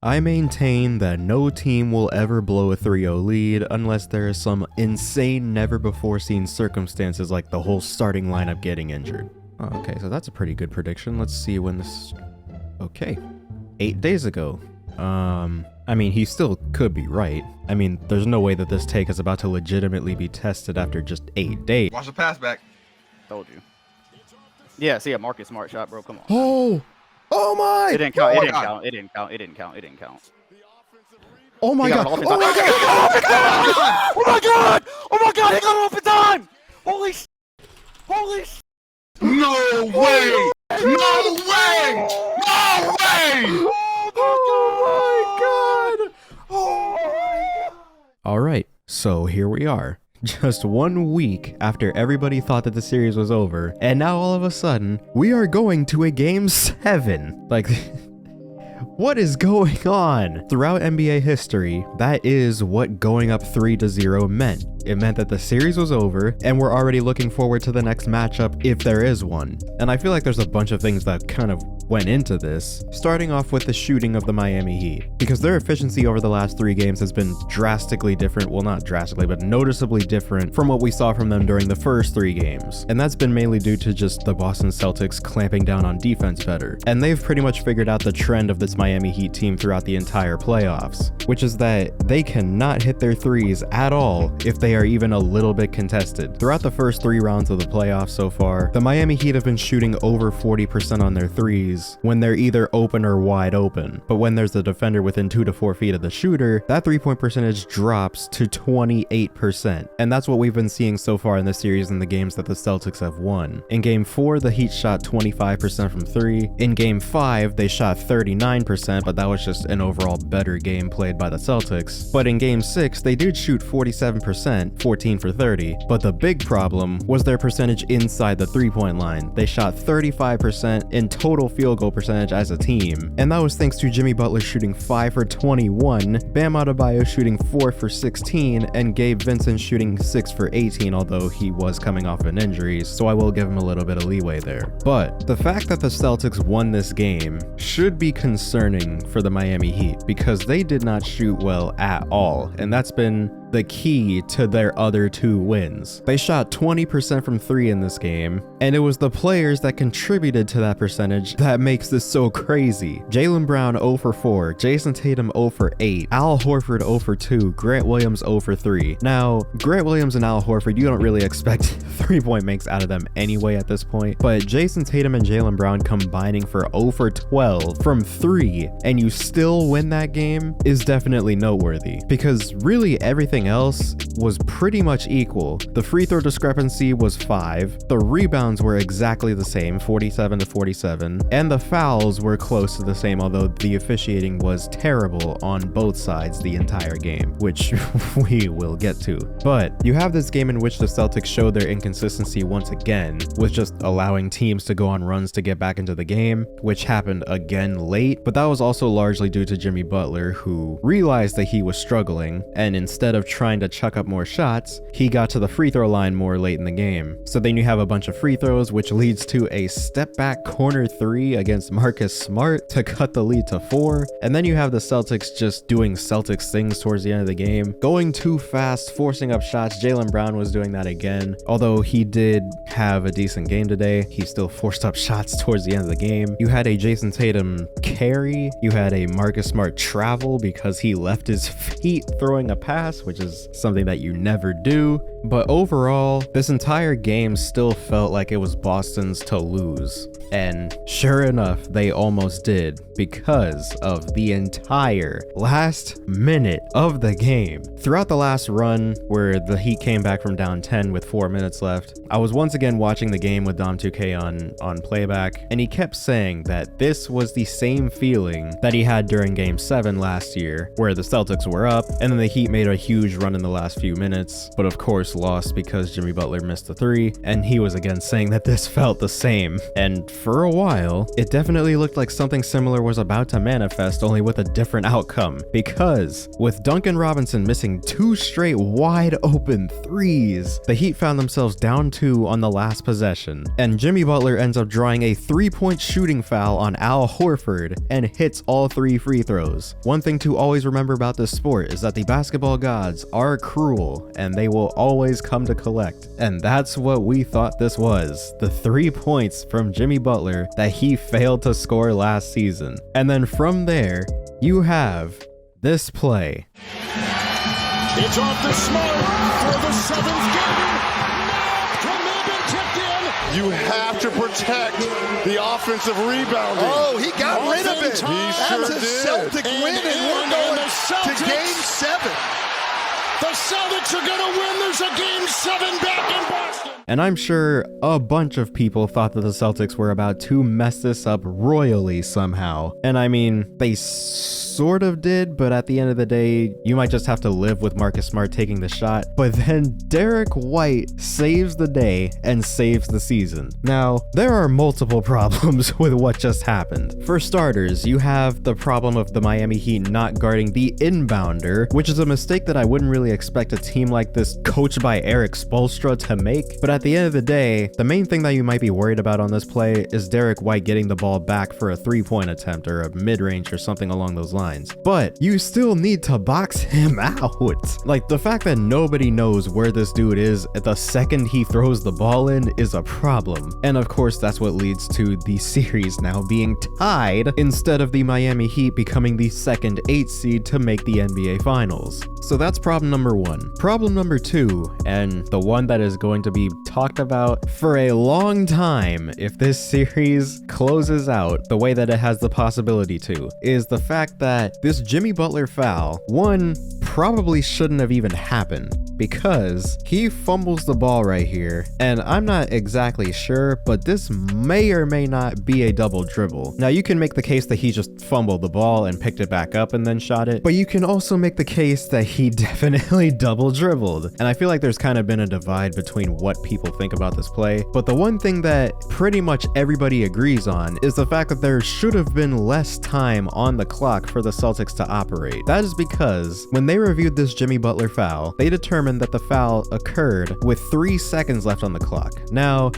I maintain that no team will ever blow a 3-0 lead unless there is some insane, never-before-seen circumstances like the whole starting lineup getting injured. Oh, okay, so that's a pretty good prediction. Let's see when this... Okay, 8 days ago. I mean, he still could be right. I mean, there's no way that this take is about to legitimately be tested after just 8 days. Watch the pass back. Told you. Yeah, see a Marcus Smart shot, bro. Come on. Oh! Oh my! It didn't count. Oh It didn't God. count. It didn't count. It didn't count. It didn't count. Oh my He god! got an Oh my offensive- god! Oh my god! Oh my god! He got an open time! Holy sh! Holy sh! No way! No way! No way! Oh my god! Oh my god! Alright, so here we are. Just 1 week after everybody thought that the series was over, and now all of a sudden, we are going to a game 7. Like, what is going on? Throughout NBA history, that is what going up 3-0 meant. It meant that the series was over, and we're already looking forward to the next matchup if there is one. And I feel like there's a bunch of things that kind of went into this, starting off with the shooting of the Miami Heat, because their efficiency over the last 3 games has been drastically different, well not drastically, but noticeably different from what we saw from them during the first 3 games. And that's been mainly due to just the Boston Celtics clamping down on defense better. And they've pretty much figured out the trend of this Miami Heat team throughout the entire playoffs, which is that they cannot hit their threes at all if they are even a little bit contested. Throughout the first 3 rounds of the playoffs so far, the Miami Heat have been shooting over 40% on their threes when they're either open or wide open. But when there's a defender within 2 to 4 feet of the shooter, that 3-point percentage drops to 28%. And that's what we've been seeing so far in the series in the games that the Celtics have won. In game 4, the Heat shot 25% from 3. In game 5, they shot 39%, but that was just an overall better game played by the Celtics. But in game 6, they did shoot 47%, 14 for 30. But the big problem was their percentage inside the 3-point line. They shot 35% in total field goal percentage as a team. And that was thanks to Jimmy Butler shooting 5 for 21, Bam Adebayo shooting 4 for 16, and Gabe Vincent shooting 6 for 18, although he was coming off an injury, so I will give him a little bit of leeway there. But the fact that the Celtics won this game should be concerning for the Miami Heat, because they did not shoot well at all, and that's been the key to their other 2 wins. They shot 20% from 3 in this game, and it was the players that contributed to that percentage that makes this so crazy. Jaylen Brown 0 for 4, Jason Tatum 0 for 8, Al Horford 0 for 2, Grant Williams 0 for 3. Now, Grant Williams and Al Horford, you don't really expect 3-point makes out of them anyway at this point, but Jason Tatum and Jaylen Brown combining for 0 for 12 from 3, and you still win that game is definitely noteworthy, because really everything else was pretty much equal. The free throw discrepancy was 5, the rebounds were exactly the same, 47 to 47, and the fouls were close to the same, although the officiating was terrible on both sides the entire game, which we will get to. But you have this game in which the Celtics showed their inconsistency once again, with just allowing teams to go on runs to get back into the game, which happened again late, but that was also largely due to Jimmy Butler, who realized that he was struggling, and instead of trying to chuck up more shots, he got to the free throw line more late in the game. So then you have a bunch of free throws, which leads to a step back corner 3 against Marcus Smart to cut the lead to 4. And then you have the Celtics just doing Celtics things towards the end of the game, going too fast, forcing up shots. Jaylen Brown was doing that again. Although he did have a decent game today, he still forced up shots towards the end of the game. You had a Jason Tatum carry. You had a Marcus Smart travel because he left his feet throwing a pass, which is something that you never do. But overall, this entire game still felt like it was Boston's to lose. And sure enough, they almost did, because of the entire last minute of the game. Throughout the last run, where the Heat came back from down 10 with 4 minutes left, I was once again watching the game with Dom2K on playback, and he kept saying that this was the same feeling that he had during Game 7 last year, where the Celtics were up, and then the Heat made a huge run in the last few minutes, but of course, Celtics lost because Jimmy Butler missed a 3, and he was again saying that this felt the same. And for a while, it definitely looked like something similar was about to manifest, only with a different outcome. Because with Duncan Robinson missing 2 straight wide open threes, the Heat found themselves down 2 on the last possession, and Jimmy Butler ends up drawing a 3-point shooting foul on Al Horford and hits all 3 free throws. One thing to always remember about this sport is that the basketball gods are cruel and they will always come to collect. And that's what we thought this was, the 3 points from Jimmy Butler that he failed to score last season. And then from there, you have this play. It's off to Smart for the 7th game. You have to protect the offensive rebounding. Oh, he got rid of it. That's a Celtic win, and we're going to Game 7. The Celtics are going to win. There's a Game 7 back in Boston. And I'm sure a bunch of people thought that the Celtics were about to mess this up royally somehow. And I mean, they sort of did, but at the end of the day, you might just have to live with Marcus Smart taking the shot. But then Derrick White saves the day and saves the season. Now, there are multiple problems with what just happened. For starters, you have the problem of the Miami Heat not guarding the inbounder, which is a mistake that I wouldn't really expect a team like this coached by Eric Spoelstra to make. But at the end of the day, the main thing that you might be worried about on this play is Derrick White getting the ball back for a 3-point attempt or a mid-range or something along those lines. But you still need to box him out. Like, the fact that nobody knows where this dude is at the second he throws the ball in is a problem. And of course, that's what leads to the series now being tied instead of the Miami Heat becoming the second 8 seed to make the NBA Finals. So that's problem number 1. Problem number 2, and the one that is going to be talked about for a long time if this series closes out the way that it has the possibility to, is the fact that this Jimmy Butler foul, one, probably shouldn't have even happened, because he fumbles the ball right here, and I'm not exactly sure, but this may or may not be a double dribble. Now, you can make the case that he just fumbled the ball and picked it back up and then shot it, but you can also make the case that he definitely double dribbled. And I feel like there's kind of been a divide between what people think about this play, but the one thing that pretty much everybody agrees on is the fact that there should have been less time on the clock for the Celtics to operate. That is because when they reviewed this Jimmy Butler foul, they determined that the foul occurred with 3 seconds left on the clock. Now,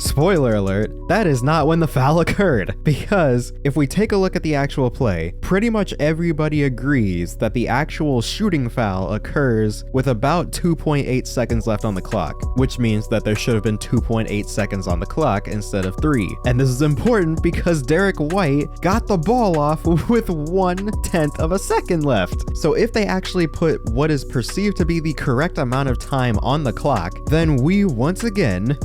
spoiler alert, that is not when the foul occurred, because if we take a look at the actual play, pretty much everybody agrees that the actual shooting foul occurs with about 2.8 seconds left on the clock, which means that there should have been 2.8 seconds on the clock instead of 3. And this is important because Derrick White got the ball off with 1/10 of a second left. So if they actually put what is perceived to be the correct amount of time on the clock, then we once again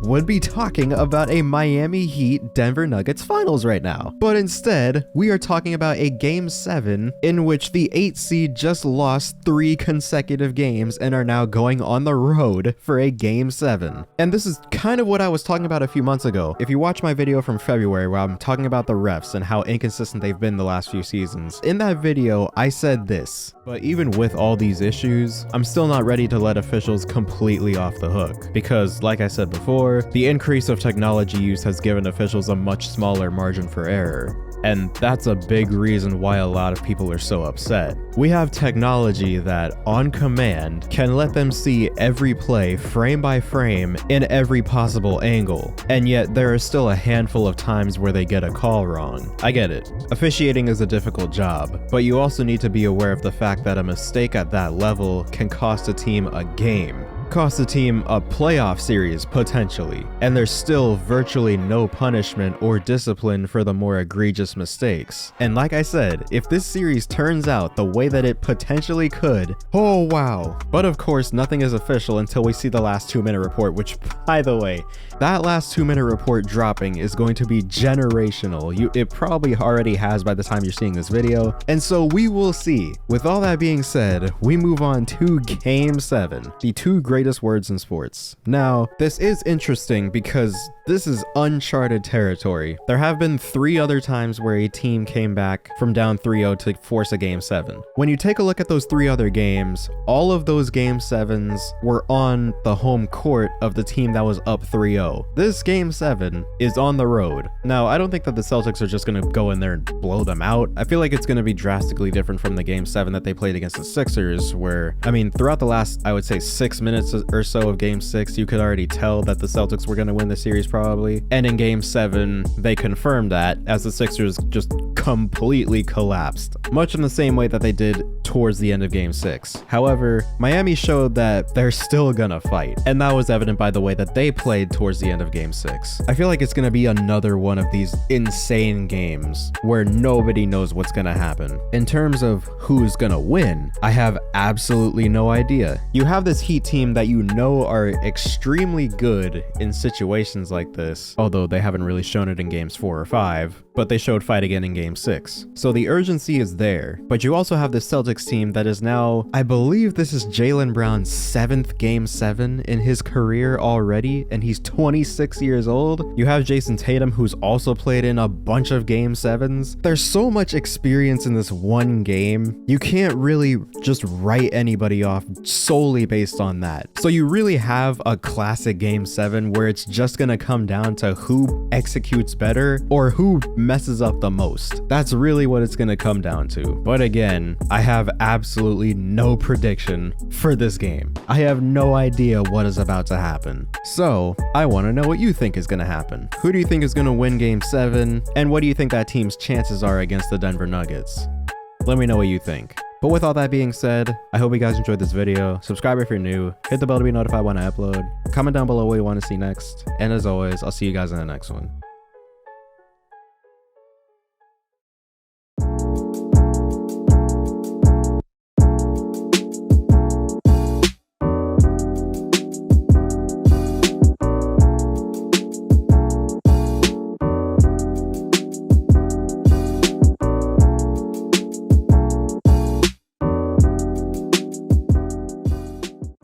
would be talking about a Miami Heat Denver Nuggets finals right now. But instead, we are talking about a Game 7 in which the 8 seed just lost 3 consecutive games and are now going on the road for a Game 7. And this is kind of what I was talking about a few months ago. If you watch my video from February where I'm talking about the refs and how inconsistent they've been the last few seasons, in that video, I said this. But even with all these issues, I'm still not ready to let officials completely off the hook. Because, like I said before, the increase of technology use has given officials a much smaller margin for error. And that's a big reason why a lot of people are so upset. We have technology that, on command, can let them see every play frame by frame in every possible angle, and yet there are still a handful of times where they get a call wrong. I get it. Officiating is a difficult job, but you also need to be aware of the fact that a mistake at that level can cost a team a game. Cost the team a playoff series potentially, and there's still virtually no punishment or discipline for the more egregious mistakes. And like I said, if this series turns out the way that it potentially could, oh wow. But of course, nothing is official until we see the last 2-minute report, which, by the way, that last 2-minute report dropping is going to be generational. It probably already has by the time you're seeing this video, and so we will see. With all that being said, we move on to Game 7, the 2 great greatest words in sports. Now, this is interesting because this is uncharted territory. There have been 3 other times where a team came back from down 3-0 to force a game 7. When you take a look at those 3 other games, all of those game 7s were on the home court of the team that was up 3-0. This game 7 is on the road. Now, I don't think that the Celtics are just going to go in there and blow them out. I feel like it's going to be drastically different from the game 7 that they played against the Sixers, where, I mean, throughout the last, I would say 6 minutes or so of game 6, you could already tell that the Celtics were going to win the series probably. And in game 7, they confirmed that as the Sixers just completely collapsed, much in the same way that they did towards the end of game 6. However, Miami showed that they're still gonna fight, and that was evident by the way that they played towards the end of game 6. I feel like it's gonna be another one of these insane games where nobody knows what's gonna happen. In terms of who's gonna win, I have absolutely no idea. You have this Heat team that you know are extremely good in situations like this, although they haven't really shown it in games 4 or 5, but they showed fight again in game 6. So the urgency is there, but you also have the Celtics team that is now, I believe this is Jaylen Brown's 7th game 7 in his career already, and he's 26 years old. You have Jason Tatum, who's also played in a bunch of game 7s. There's so much experience in this one game. You can't really just write anybody off solely based on that. So you really have a classic game 7 where it's just gonna come down to who executes better or who messes up the most. That's really what it's gonna come down to. But again, I have absolutely no prediction for this game. I have no idea what is about to happen. So I want to know what you think is gonna happen. Who do you think is gonna win game 7? And what do you think that team's chances are against the Denver Nuggets? Let me know what you think. But with all that being said, I hope you guys enjoyed this video. Subscribe if you're new, hit the bell to be notified when I upload, comment down below what you want to see next, and as always, I'll see you guys in the next one.